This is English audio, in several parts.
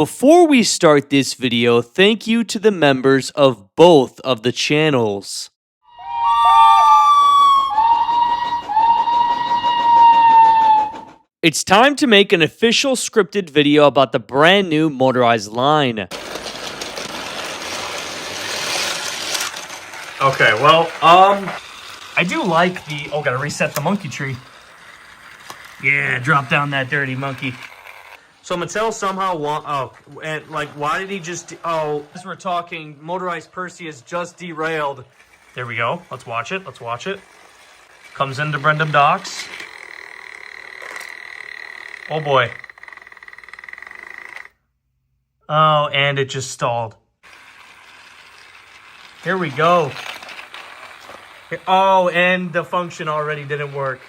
Before we start this video, thank you to the members of both of the channels. It's time to make an official scripted video about the brand new Motorized line. Okay, well, I do like the... Oh, gotta reset the monkey tree. Yeah, drop down that dirty monkey. So Mattel somehow why did he just... as we're talking, Motorized Percy is just derailed. There we go. Let's watch it. Comes into Brendam Docks. Oh, boy. Oh, and it just stalled. Here we go. Oh, and the function already didn't work.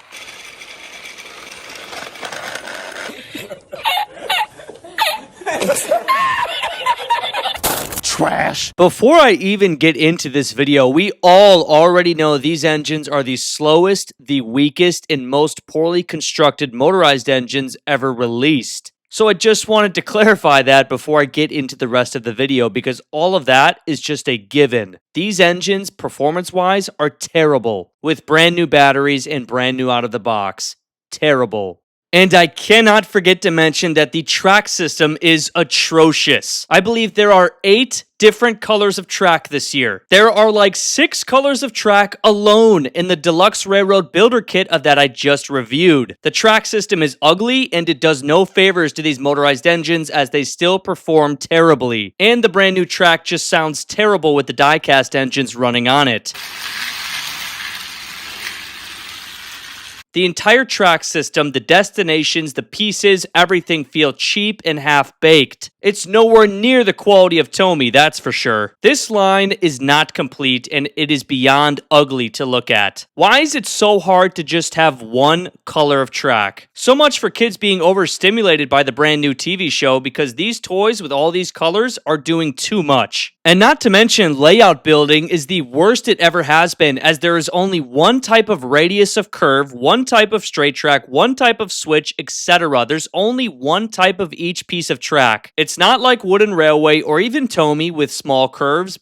Trash. Before I even get into this video, we all already know these engines are the slowest, the weakest, and most poorly constructed motorized engines ever released. So I just wanted to clarify that before I get into the rest of the video, because all of that is just a given. These engines, performance-wise, are terrible, with brand new batteries and brand new out of the box. Terrible. And I cannot forget to mention that the track system is atrocious. I believe there are 8 different colors of track this year. There are like 6 colors of track alone in the Deluxe Railroad Builder Kit of that I just reviewed. The track system is ugly and it does no favors to these motorized engines as they still perform terribly. And the brand new track just sounds terrible with the die-cast engines running on it. The entire track system, the destinations, the pieces, everything feel cheap and half-baked. It's nowhere near the quality of Tomy, that's for sure. This line is not complete and it is beyond ugly to look at. Why is it so hard to just have one color of track? So much for kids being overstimulated by the brand new TV show, because these toys with all these colors are doing too much. And not to mention, layout building is the worst it ever has been, as there is only one type of radius of curve, one type of straight track, one type of switch, etc. There's only one type of each piece of track. It's not like Wooden Railway or even Tomy with small curves,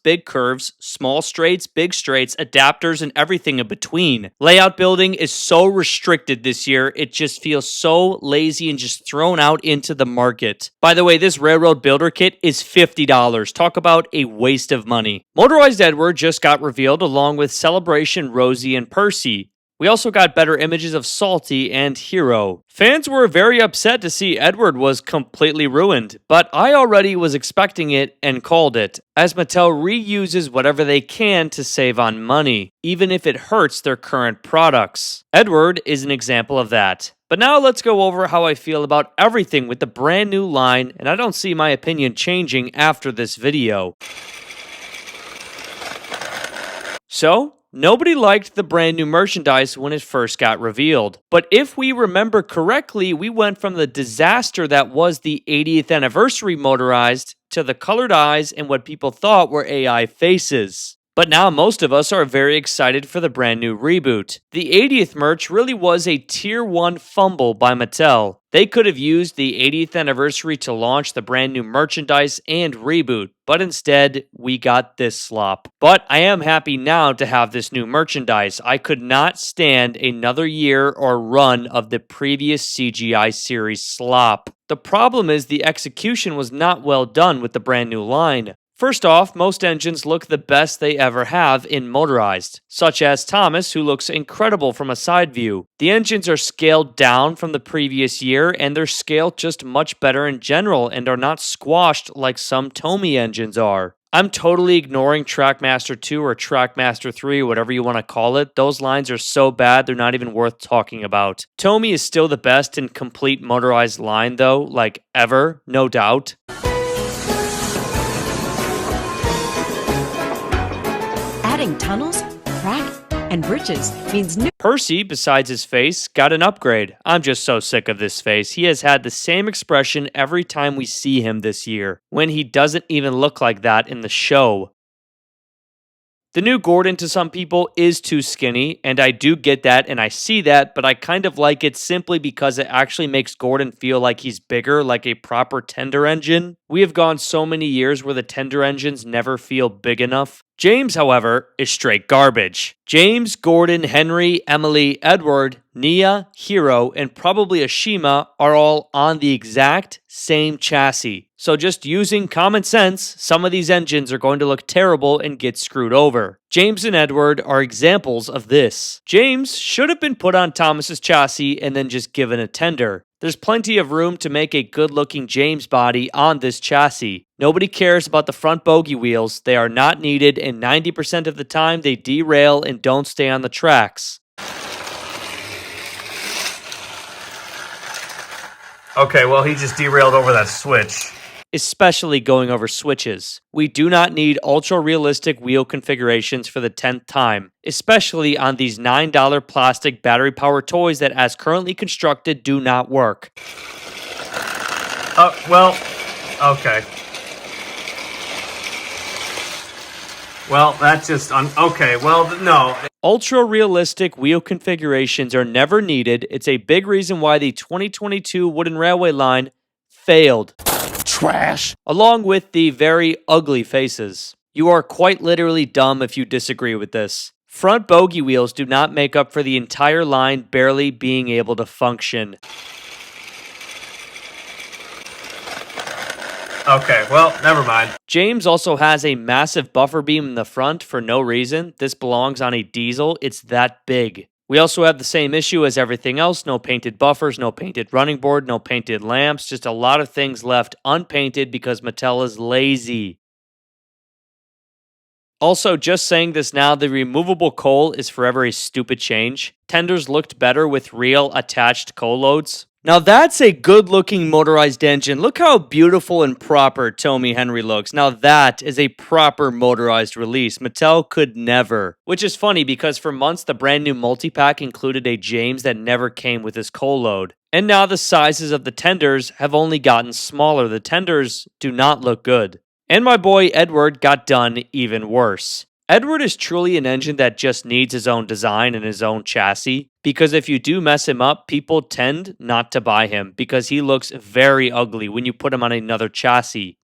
small straights, big straights, adapters, and everything in between. Layout building is so restricted this year, it just feels so lazy and just thrown out into the market. By the way, this Railroad Builder Kit is $50. Talk about a waste of money. Motorized Edward just got revealed along with Celebration, Rosie, and Percy. We also got better images of Salty and Hero. Fans were very upset to see Edward was completely ruined, but I already was expecting it and called it, as Mattel reuses whatever they can to save on money, even if it hurts their current products. Edward is an example of that. But now let's go over how I feel about everything with the brand new line, and I don't see my opinion changing after this video. So, nobody liked the brand new merchandise when it first got revealed. But if we remember correctly, we went from the disaster that was the 80th anniversary Motorized to the colored eyes and what people thought were AI faces. But now most of us are very excited for the brand new reboot. The 80th merch really was a tier 1 fumble by Mattel. They could have used the 80th anniversary to launch the brand new merchandise and reboot, but instead, we got this slop. But I am happy now to have this new merchandise. I could not stand another year or run of the previous CGI series slop. The problem is the execution was not well done with the brand new line. First off, most engines look the best they ever have in Motorized, such as Thomas, who looks incredible from a side view. The engines are scaled down from the previous year, and they're scaled just much better in general and are not squashed like some Tomy engines are. I'm totally ignoring Trackmaster 2 or Trackmaster 3, whatever you want to call it. Those lines are so bad, they're not even worth talking about. Tomy is still the best and complete Motorized line though, like ever, no doubt. Adding tunnels, crack, and bridges means new. Percy, besides his face, got an upgrade. I'm just so sick of this face. He has had the same expression every time we see him this year, when he doesn't even look like that in the show. The new Gordon to some people is too skinny, and I do get that and I see that, but I kind of like it simply because it actually makes Gordon feel like he's bigger, like a proper tender engine. We have gone so many years where the tender engines never feel big enough. James, however, is straight garbage. James, Gordon, Henry, Emily, Edward, Nia, Hero, and probably Ashima are all on the exact same chassis. So just using common sense, some of these engines are going to look terrible and get screwed over. James and Edward are examples of this. James should have been put on Thomas's chassis and then just given a tender. There's plenty of room to make a good-looking James body on this chassis. Nobody cares about the front bogie wheels. They are not needed, and 90% of the time they derail and don't stay on the tracks. Okay, well, he just derailed over that switch. Especially going over switches. We do not need ultra-realistic wheel configurations for the 10th time, especially on these $9 plastic battery-powered toys that, as currently constructed, do not work. Well, okay. Well, that's just okay. Well, no. Ultra-realistic wheel configurations are never needed. It's a big reason why the 2022 Wooden Railway line failed. Trash. Along with the very ugly faces. You are quite literally dumb if you disagree with this. Front bogie wheels do not make up for the entire line barely being able to function. Okay, well, never mind. James also has a massive buffer beam in the front for no reason. This belongs on a diesel. It's that big. We also have the same issue as everything else. No painted buffers, no painted running board, no painted lamps. Just a lot of things left unpainted because Mattel is lazy. Also, just saying this now, the removable coal is forever a stupid change. Tenders looked better with real attached coal loads. Now that's a good-looking motorized engine. Look how beautiful and proper Tomy Henry looks. Now that is a proper motorized release. Mattel could never. Which is funny because for months the brand new multi-pack included a James that never came with his coal load. And now the sizes of the tenders have only gotten smaller. The tenders do not look good. And my boy Edward got done even worse. Edward is truly an engine that just needs his own design and his own chassis, because if you do mess him up, people tend not to buy him because he looks very ugly when you put him on another chassis.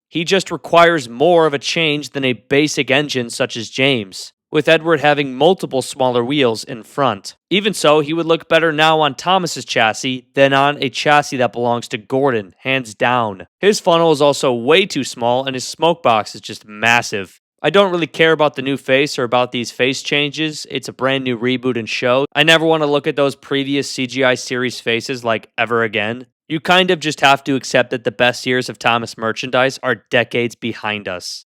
He just requires more of a change than a basic engine such as James, with Edward having multiple smaller wheels in front. Even so, he would look better now on Thomas's chassis than on a chassis that belongs to Gordon, hands down. His funnel is also way too small and his smoke box is just massive. I don't really care about the new face or about these face changes. It's a brand new reboot and show. I never want to look at those previous CGI series faces like ever again. You kind of just have to accept that the best years of Thomas merchandise are decades behind us.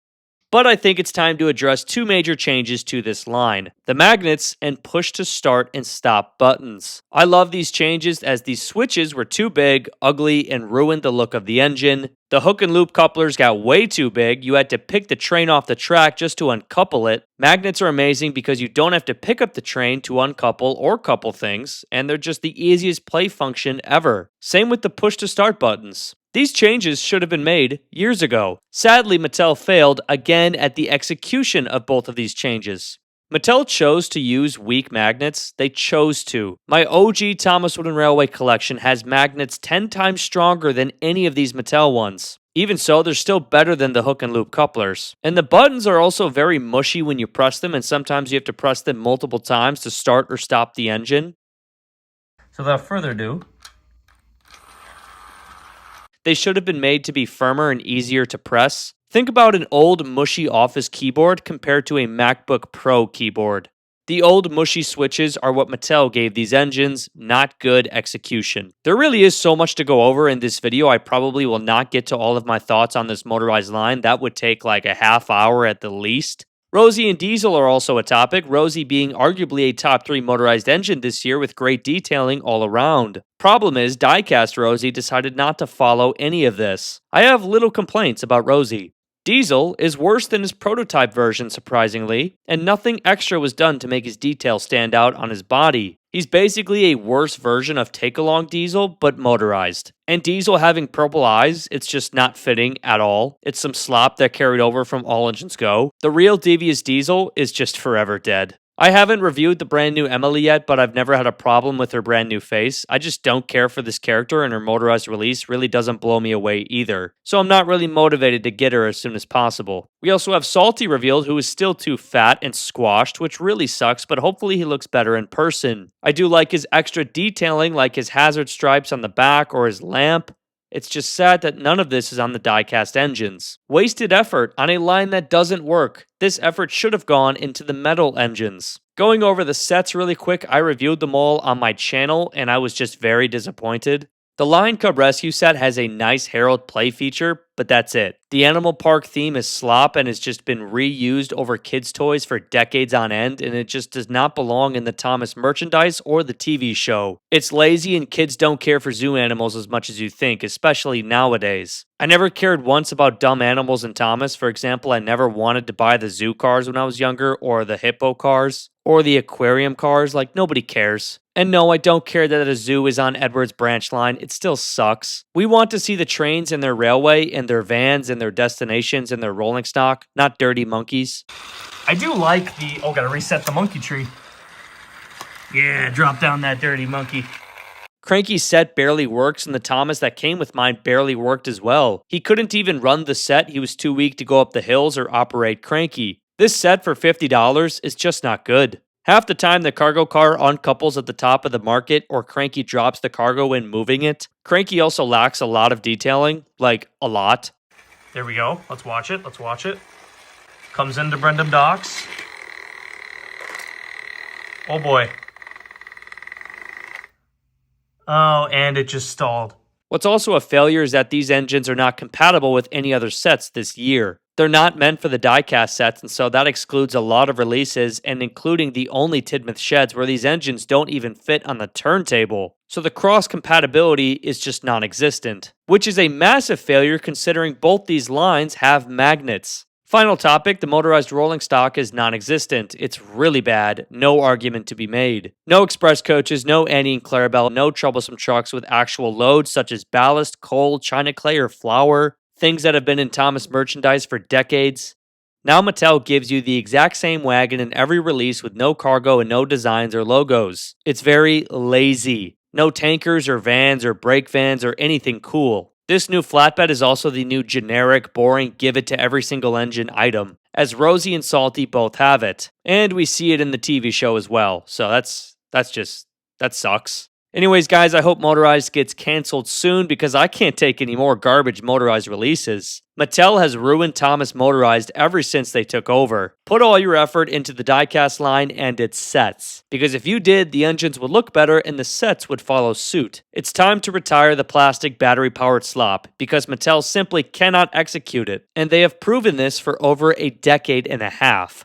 But I think it's time to address two major changes to this line: the magnets and push to start and stop buttons. I love these changes as these switches were too big, ugly, and ruined the look of the engine. The hook and loop couplers got way too big. You had to pick the train off the track just to uncouple it. Magnets are amazing because you don't have to pick up the train to uncouple or couple things, and they're just the easiest play function ever. Same with the push to start buttons. These changes should have been made years ago. Sadly, Mattel failed again at the execution of both of these changes. Mattel chose to use weak magnets. They chose to. My OG Thomas Wooden Railway collection has magnets 10 times stronger than any of these Mattel ones. Even so, they're still better than the hook and loop couplers. And the buttons are also very mushy when you press them, and sometimes you have to press them multiple times to start or stop the engine. So without further ado, they should have been made to be firmer and easier to press. Think about an old mushy office keyboard compared to a MacBook Pro keyboard. The old mushy switches are what Mattel gave these engines, not good execution. There really is so much to go over in this video. I probably will not get to all of my thoughts on this motorized line. That would take like a half hour at the least. Rosie and Diesel are also a topic, Rosie being arguably a top 3 motorized engine this year with great detailing all around. Problem is, Diecast Rosie decided not to follow any of this. I have little complaints about Rosie. Diesel is worse than his prototype version, surprisingly, and nothing extra was done to make his details stand out on his body. He's basically a worse version of Take-Along Diesel, but motorized. And Diesel having purple eyes, it's just not fitting at all. It's some slop that carried over from All Engines Go. The real devious Diesel is just forever dead. I haven't reviewed the brand new Emily yet, but I've never had a problem with her brand new face. I just don't care for this character, and her motorized release really doesn't blow me away either. So I'm not really motivated to get her as soon as possible. We also have Salty revealed, who is still too fat and squashed, which really sucks, but hopefully he looks better in person. I do like his extra detailing, like his hazard stripes on the back or his lamp. It's just sad that none of this is on the die-cast engines. Wasted effort on a line that doesn't work. This effort should have gone into the metal engines. Going over the sets really quick, I reviewed them all on my channel and I was just very disappointed. The Lion Cub Rescue set has a nice Harold play feature, but that's it. The Animal Park theme is slop and has just been reused over kids' toys for decades on end, and it just does not belong in the Thomas merchandise or the TV show. It's lazy and kids don't care for zoo animals as much as you think, especially nowadays. I never cared once about dumb animals in Thomas. For example, I never wanted to buy the zoo cars when I was younger, or the hippo cars, or the aquarium cars. Like, nobody cares. And no, I don't care that a zoo is on Edward's branch line. It still sucks. We want to see the trains and their railway and their vans and their destinations and their rolling stock, not dirty monkeys. I do like the... Oh, gotta reset the monkey tree. Yeah, drop down that dirty monkey. Cranky's set barely works, and the Thomas that came with mine barely worked as well. He couldn't even run the set. He was too weak to go up the hills or operate Cranky. This set for $50 is just not good. Half the time, the cargo car uncouples at the top of the market, or Cranky drops the cargo when moving it. Cranky also lacks a lot of detailing, like a lot. There we go. Let's watch it. Let's watch it. Comes into Brendam Docks. Oh boy. Oh, and it just stalled. What's also a failure is that these engines are not compatible with any other sets this year. They're not meant for the die-cast sets, and so that excludes a lot of releases, and including the only Tidmouth sheds where these engines don't even fit on the turntable. So the cross-compatibility is just non-existent, which is a massive failure considering both these lines have magnets. Final topic, the motorized rolling stock is non-existent. It's really bad. No argument to be made. No express coaches, no Annie and Clarabelle, no troublesome trucks with actual loads such as ballast, coal, china clay, or flour. Things that have been in Thomas merchandise for decades. Now Mattel gives you the exact same wagon in every release with no cargo and no designs or logos. It's very lazy. No tankers or vans or brake vans or anything cool. This new flatbed is also the new generic, boring, give it to every single engine item, as Rosie and Salty both have it. And we see it in the TV show as well, so that sucks. Anyways, guys, I hope Motorized gets canceled soon because I can't take any more garbage Motorized releases. Mattel has ruined Thomas Motorized ever since they took over. Put all your effort into the diecast line and its sets, because if you did, the engines would look better and the sets would follow suit. It's time to retire the plastic battery-powered slop because Mattel simply cannot execute it, and they have proven this for over a decade and a half.